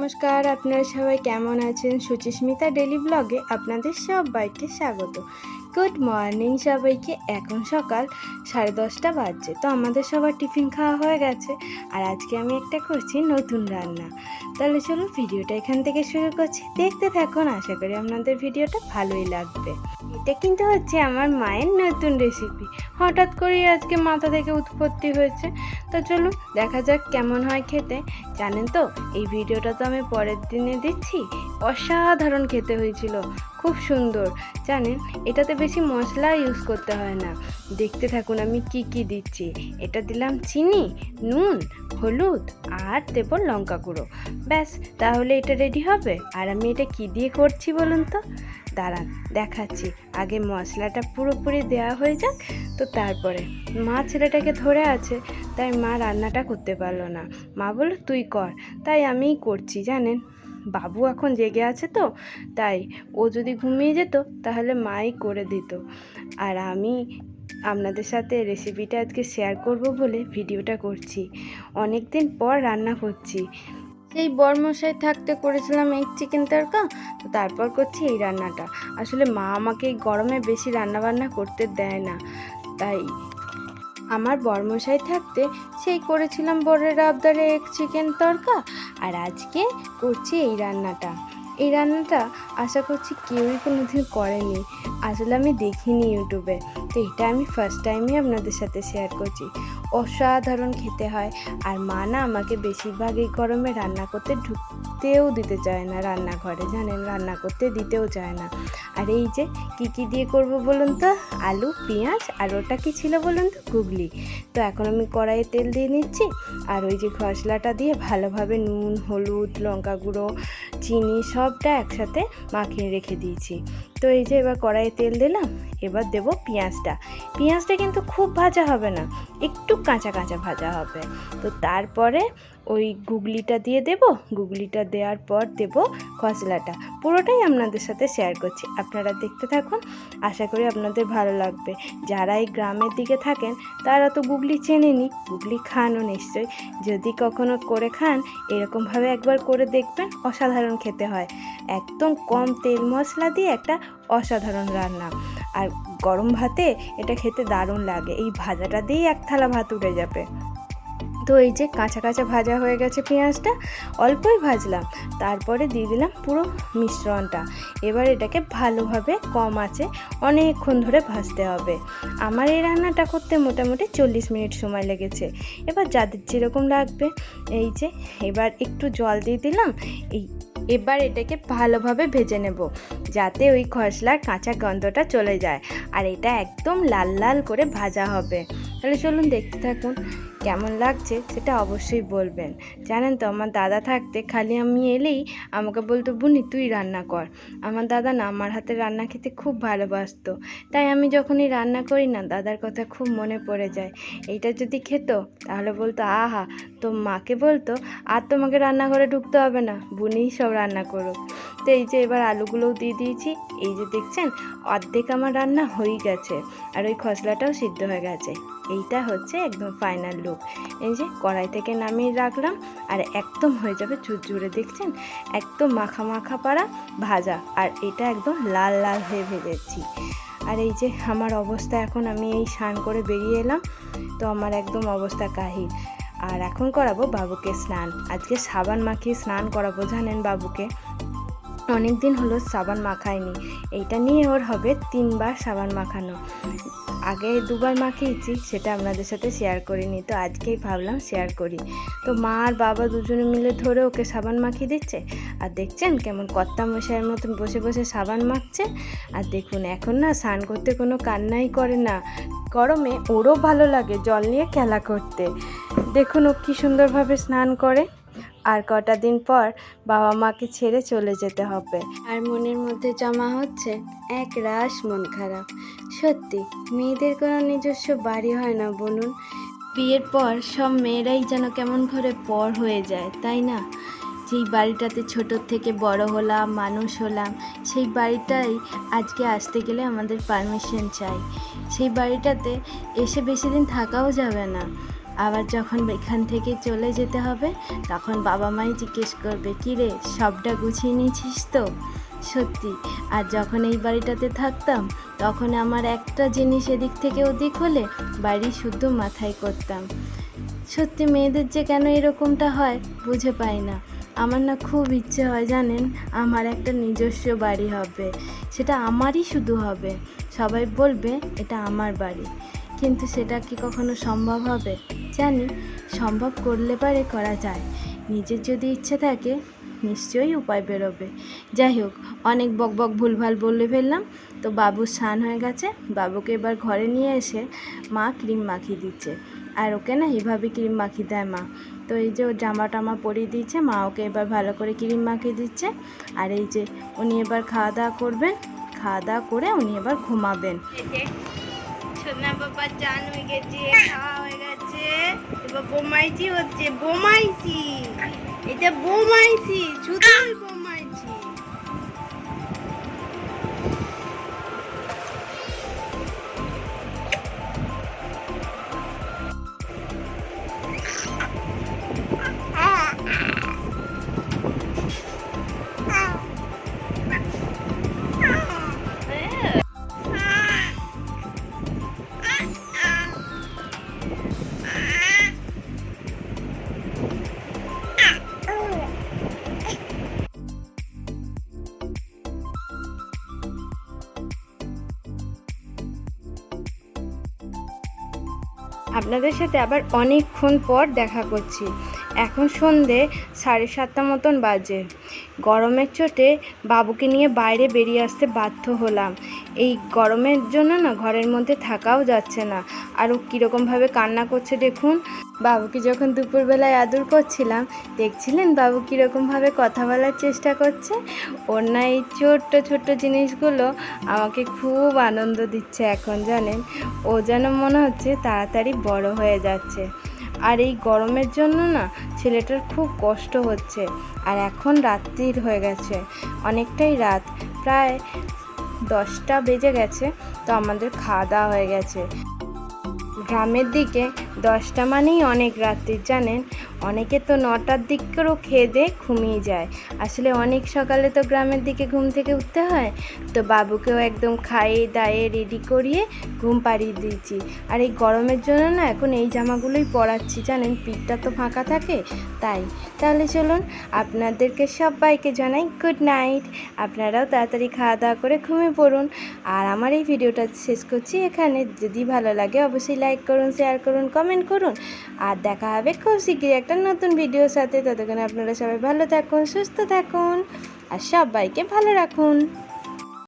নমস্কার, আপনারা সবাই কেমন আছেন? সুচিস্মিতা ডেলি ব্লগে আপনাদের সবাইকে স্বাগত। গুড মর্নিং সবাইকে। এখন সকাল 10:30 বাজছে। তো আমাদের সবার টিফিন খাওয়া হয়ে গেছে। আর আজকে আমি একটা করছি নতুন রান্না। তাহলে চলুন ভিডিওটা এখান থেকে শুরু করছি। দেখতে থাকুন, আশা করি আপনাদের ভিডিওটা ভালোই লাগবে। এটা কিন্তু হচ্ছে আমার মায়ের নতুন রেসিপি। হঠাৎ করেই আজকে মাথা থেকে উৎপত্তি হয়েছে। তো চলুন দেখা যাক কেমন হয় খেতে। জানেন তো, এই ভিডিওটা তো আমি পরের দিনে দিচ্ছি। অসাধারণ খেতে হয়েছিল, খুব সুন্দর। জানেন, এটাতে বেশি মশলা ইউজ করতে হয় না। দেখতে থাকুন আমি কি কি দিচ্ছি। এটা দিলাম চিনি, নুন, হলুদ আর দেব লঙ্কা গুঁড়ো। ব্যাস, তাহলে এটা রেডি হবে। আর আমি এটা কি দিয়ে করছি বলুন তো? দাঁড়ান দেখাচ্ছি। আগে মশলাটা পুরোপুরি দেওয়া হয়ে যাক, তো তারপরে মা ছেলেটাকে ধরে আছে, তাই মা রান্নাটা করতে পারলো না। মা বলল তুই কর, তাই আমিই করছি। জানেন, বাবু এখন জেগে আছে তো, তাই ও যদি ঘুমিয়ে যেত তাহলে মাই করে দিত। আর আমি আপনাদের সাথে রেসিপিটা আজকে শেয়ার করব বলে ভিডিওটা করছি। অনেক দিন পর রান্না করছি। সেই বরমশাই থাকতে করেছিলাম এগ চিকেন তড়কা, তো তারপর করছি এই রান্নাটা। আসলে মা আমাকে এই গরমে বেশি রান্নাবান্না করতে দেয় না, তাই আমার বরমশাই থাকতে সেই করেছিলাম বরের আবদারে এগ চিকেন তড়কা। আর আজকে করছি এই রান্নাটা। এই রান্নাটা আশা করছি কেউই কোনোদিন করেনি। আসলে আমি দেখিনি ইউটিউবে, তো এটা আমি ফার্স্ট টাইমই আপনাদের সাথে শেয়ার করছি। অসাধারণ খেতে হয়। আর মা না আমাকে বেশিরভাগ এই গরমে রান্না করতে ঢুকতেও দিতে চায় না রান্নাঘরে। জানেন, রান্না করতে দিতেও চায় না। আর এই যে কী দিয়ে করব বলুন তো? আলু, পেঁয়াজ আর ওটা কি ছিল বলুন তো? গুগলি। তো এখন আমি কড়াইয়ে তেল দিয়ে নিচ্ছি। আর ওই যে খসলাটা দিয়ে ভালোভাবে নুন, হলুদ, লঙ্কা গুঁড়ো, চিনি সবটা একসাথে মাখিয়ে রেখে দিয়েছি। তো এই যে এবার কড়াইয়ে তেল দিলাম। এবার দেব পেঁয়াজটা। পেঁয়াজটা কিন্তু খুব ভাজা হবে না, একটু কাঁচা কাঁচা ভাজা হবে। তো তারপরে ওই গুগলিটা দিয়ে দেব। গুগলিটা দেওয়ার পর দেব খসলাটা। পুরোটাই আপনাদের সাথে শেয়ার করছি, আপনারা দেখতে থাকুন। আশা করি আপনাদের ভালো লাগবে। যারা এই গ্রামের দিকে থাকেন তারা তো গুগলি চেনেনি, গুগলি খানও নিশ্চয়ই। যদি কখনো করে খান, এরকমভাবে একবার করে দেখবেন, অসাধারণ খেতে হয়। একদম কম তেল মশলা দিয়ে একটা অসাধারণ রান্না। আর গরম ভাতে এটা খেতে দারুণ লাগে। এই ভাজাটা দিয়েই এক থালা ভাত উঠে যাবে। তো এই যে কাঁচা কাঁচা ভাজা হয়ে গেছে পেঁয়াজটা, অল্পই ভাজলাম। তারপরে দিয়ে দিলাম পুরো মিশ্রণটা। এবার এটাকে ভালোভাবে কম আঁচে অনেকক্ষণ ধরে ভাজতে হবে। আমার এই রান্নাটা করতে মোটামুটি 40 মিনিট সময় লেগেছে। এবার যাদের যেরকম লাগবে, এই যে এবার একটু জল দিয়ে দিলাম। এবার এটাকে ভালোভাবে ভেজে নেব, যাতে ওই খসলার কাঁচা গন্ধটা চলে যায়। আর এটা একদম লাল লাল করে ভাজা হবে। তাহলে চলুন দেখতে থাকুন। কেমন লাগছে সেটা অবশ্যই বলবেন। জানেন তো, আমার দাদা থাকতে খালি আমি এলেই আমাকে বলতো বুনি তুই রান্না কর। আমার দাদা না আমার হাতে রান্না খেতে খুব ভালোবাসতো, তাই আমি যখনই রান্না করি না দাদার কথা খুব মনে পড়ে যায়। এইটা যদি খেত তাহলে বলতো আহা, তো মাকে বলতো আর তোমাকে রান্নাঘরে ঢুকতে হবে না, বুনিই সব রান্না করো। তো এই যে এবার আলুগুলোও দিয়ে দিয়েছি। এই যে দেখছেন, অর্ধেক আমার রান্না হয়ে গেছে। আর ওই খসলাটাও সিদ্ধ হয়ে গেছে। এইটা হচ্ছে একদম ফাইনাল লুক। এই যে কড়াই থেকে নামিয়ে রাখলাম। আর একদম হয়ে যাবে ঝুরঝুরে। দেখছেন, একদম মাখা মাখা পাড়া ভাজা। আর এটা একদম লাল লাল হয়ে ভেজেছি। আর এই যে আমার অবস্থা, এখন আমি এই স্নান করে বেরিয়ে এলাম, তো আমার একদম অবস্থা কাহিল। আর এখন করাবো বাবুকে স্নান। আজকে সাবান মাখিয়ে স্নান করাবো। জানেন, বাবুকে অনেক দিন হলো সাবান মাখায়নি। এইটা নিয়ে ওর হবে 3 বার সাবান মাখানো। আগে 2 বার মাখিয়েছি, সেটা আপনাদের সাথে শেয়ার করিনি, তো আজকেই ভাবলাম শেয়ার করি। তো মা আর বাবা দুজনে মিলে ধরে ওকে সাবান মাখিয়ে দিচ্ছে। আর দেখছেন কেমন কর্তা মশাইয়ের মতন বসে বসে সাবান মাখছে। আর দেখুন, এখন না স্নান করতে কোনো কান্নাই করে না। গরমে ওরও ভালো লাগে জল নিয়ে খেলা করতে। দেখুন ও কী সুন্দরভাবে স্নান করে। আর কটা দিন পর বাবা মাকে ছেড়ে চলে যেতে হবে। আর মনের মধ্যে জমা হচ্ছে এক রাশ মন খারাপ। সত্যি, মেয়েদের কোনো নিজস্ব বাড়ি হয় না বলুন? বিয়ের পর সব মেয়েরাই যেন কেমন করে পর হয়ে যায়, তাই না? যেই বাড়িটাতে ছোটোর থেকে বড় হলাম, মানুষ হলাম, সেই বাড়িটাই আজকে আসতে গেলে আমাদের পারমিশন চাই। সেই বাড়িটাতে এসে বেশি দিন থাকাও যাবে না। আবার যখন এখান থেকে চলে যেতে হবে তখন বাবা মাই জিজ্ঞেস করবে, কী রে সবটা গুছিয়ে নিয়েছিস তো? সত্যি। আর যখন এই বাড়িটাতে থাকতাম তখন আমার একটা জিনিস এদিক থেকে ওদিক হলে বাড়ি শুদ্ধ মাথায় করতাম। সত্যি মেয়েদের যে কেন এরকমটা হয় বুঝে পাই না। আমার না খুব ইচ্ছে হয় জানেন, আমার একটা নিজস্ব বাড়ি হবে, সেটা আমারই শুধু হবে, সবাই বলবে এটা আমার বাড়ি। কিন্তু সেটা কি কখনো সম্ভব হবে? জানি সম্ভব করলে পারে করা যায়, নিজের যদি ইচ্ছে থাকে নিশ্চয়ই উপায় বেরোবে। যাই হোক, অনেক বকবক ভুলভাল বলে ফেললাম। তো বাবুর স্নান হয়ে গেছে, বাবুকে এবার ঘরে নিয়ে এসে মা ক্রিম মাখিয়ে দিচ্ছে। আর ওকে না এভাবে ক্রিম মাখিয়ে দেয় মা। তো এই যে ওর জামা টামা পরিয়ে দিচ্ছে, মা ওকে এবার ভালো করে ক্রিম মাখিয়ে দিচ্ছে। আর এই যে উনি এবার খাওয়া দাওয়া করবেন, খাওয়া দাওয়া করে উনি এবার ঘুমাবেন। সোনা বাবা চান হয়ে গেছে, খাওয়া হয়ে গেছে, এবার বোমাইচি হচ্ছে, বোমাইচি, এটা বোমাইচি, শুধুই বোমাইচি। আপনাদের সাথে আবার অনেকক্ষণ পর দেখা করছি। এখন সন্ধে 7:30 মতন বাজে। গরমের চোটে বাবুকে নিয়ে বাইরে বেরিয়ে আসতে বাধ্য হলাম। এই গরমের জন্য না ঘরের মধ্যে থাকাও যাচ্ছে না। আর ও কীরকমভাবে কান্না করছে দেখুন। বাবুকে যখন দুপুরবেলায় আদর করছিলাম দেখছিলেন বাবু কীরকমভাবে কথা বলার চেষ্টা করছে। ওর না এই ছোট্ট ছোট্ট জিনিসগুলো আমাকে খুব আনন্দ দিচ্ছে এখন জানেন। ও যেন মনে হচ্ছে তাড়াতাড়ি বড় হয়ে যাচ্ছে। আর এই গরমের জন্য না ছেলেটার খুব কষ্ট হচ্ছে। আর এখন রাত্রির হয়ে গেছে, অনেকটাই রাত, প্রায় 10টা বেজে গেছে। তো আমাদের খাওয়া দাওয়া হয়ে গেছে। গ্রামের দিকে 10টা মানেই অনেক রাত্রি জানেন। অনেকে তো 9টার দিকেও খেয়ে দিয়ে ঘুমিয়ে যায়। আসলে অনেক সকালে তো গ্রামের দিকে ঘুম থেকে উঠতে হয়। তো বাবুকেও একদম খাইয়ে দাইয়ে রেডি করিয়ে ঘুম পাড়িয়ে দিয়েছি। আর এই গরমের জন্য না এখন এই জামাগুলোই পরাচ্ছি জানেন, পিঠটা তো ফাঁকা থাকে তাই। তাহলে চলুন আপনাদেরকে সবাইকে জানাই গুড নাইট। আপনারাও তাড়াতাড়ি খাওয়া দাওয়া করে ঘুমিয়ে পড়ুন। আর আমার এই ভিডিওটা শেষ করছি এখানে। যদি ভালো লাগে অবশ্যই লাইক করুন, শেয়ার করুন, কমেন্ট করুন। আর দেখা হবে খুব শীঘ্রই একটা নতুন ভিডিওর সাথে। ততক্ষণে আপনারা সবাই ভালো থাকুন, সুস্থ থাকুন আর সবাইকে ভালো রাখুন।